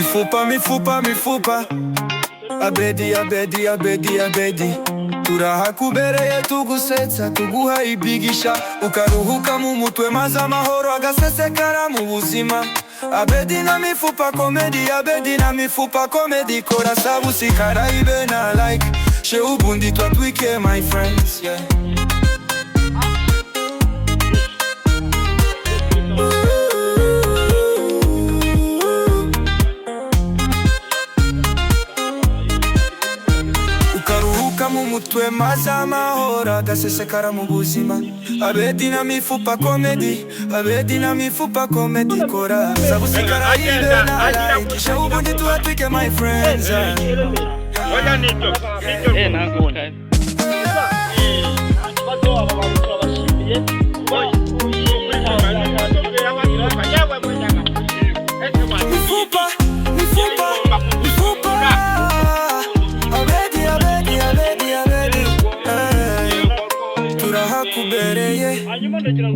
Mifupa, mifupa, mifupa, abedi, abedi, abedi, abedi. Turahakubereye tugusetsa tuguhayibigisha, ukaruhuka mu mutwe maze amahoro agasesekara mu buzima. Abedi na mifupa comedy, abedi na mifupa comedy. Kora sabusikara ibe na like, she ubundi twatwike my friends, yeah. Mu mutwe maze amahoro agasesekara mu buzima. Abedi na mifupa comedy, abedi na mifupa comedy. Kora sabusikara ibe na like, she ubundi twatwike my friends, yeah.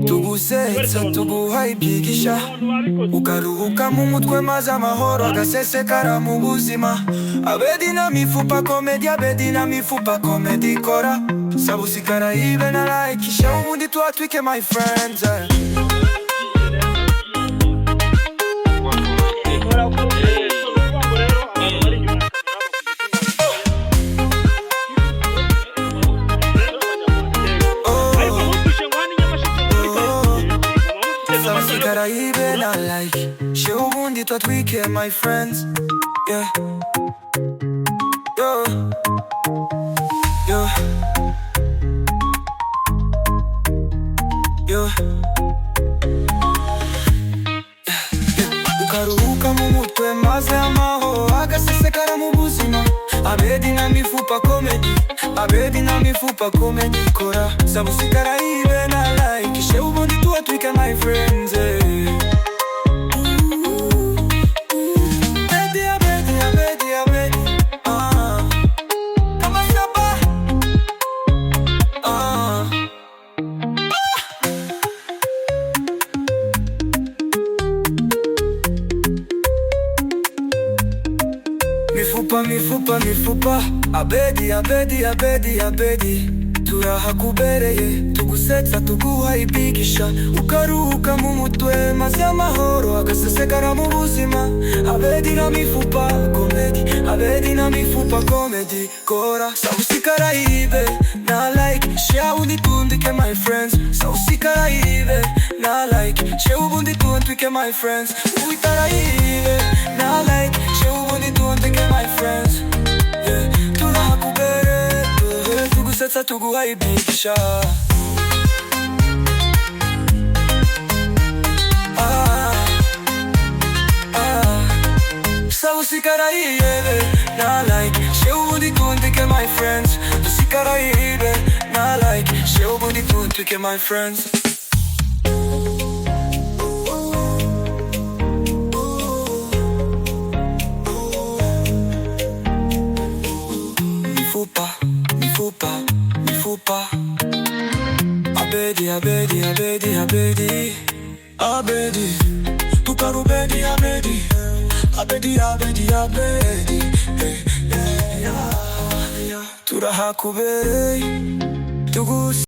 Tugusetsa tuguhayibigisha, ukaruhuka mu mutwe maze amahoro agasesekara mu buzima. Abedi na mifupa comedy, abedi na mifupa comedy. Kora sabusikara ibe na like, she ubundi twatwike my friends, yeah. Sabusikara ibe na like, she ubundi twatwike my friends, yeah. Yo, yo, yo. Ukaruhuka mu mutwe maze amahoro agasesekara mu buzima. Abedi na mifupa comedy, abedi na mifupa comedy. Kora sabusikara ibe na like, she ubundi twatwike my friends, yeah. Mifupa, mifupa, mifupa, abedi, abedi, abedi, abedi. Turahakubereye tugusetsa tuguhayibigisha, ukaruhuka mu mutwe maze amahoro agasesekara mu buzima. Abedi na mifupa comedy, abedi na mifupa comedy. Kora sabusikara ibe na like, she ubundi twatwike my friends. Sabusikara ibe na like, she ubundi twatwike my friends. Uwitara ibe na like, she ubundi twatwike my friends, yeah. Turahakubereye tugusetsa tuguhayibigisha, sabusikara ibe na like, she ubundi twatwike my friends. Sabusikara ibe na like, she ubundi twatwike my friends. Mifupa, mifupa, mifupa, abedi, abedi, abedi, abedi, abedi. Tukarubedi abedi, abedi, abedi, abedi, hey, hey, yeah, yeah. Turahakubereye tugusetsa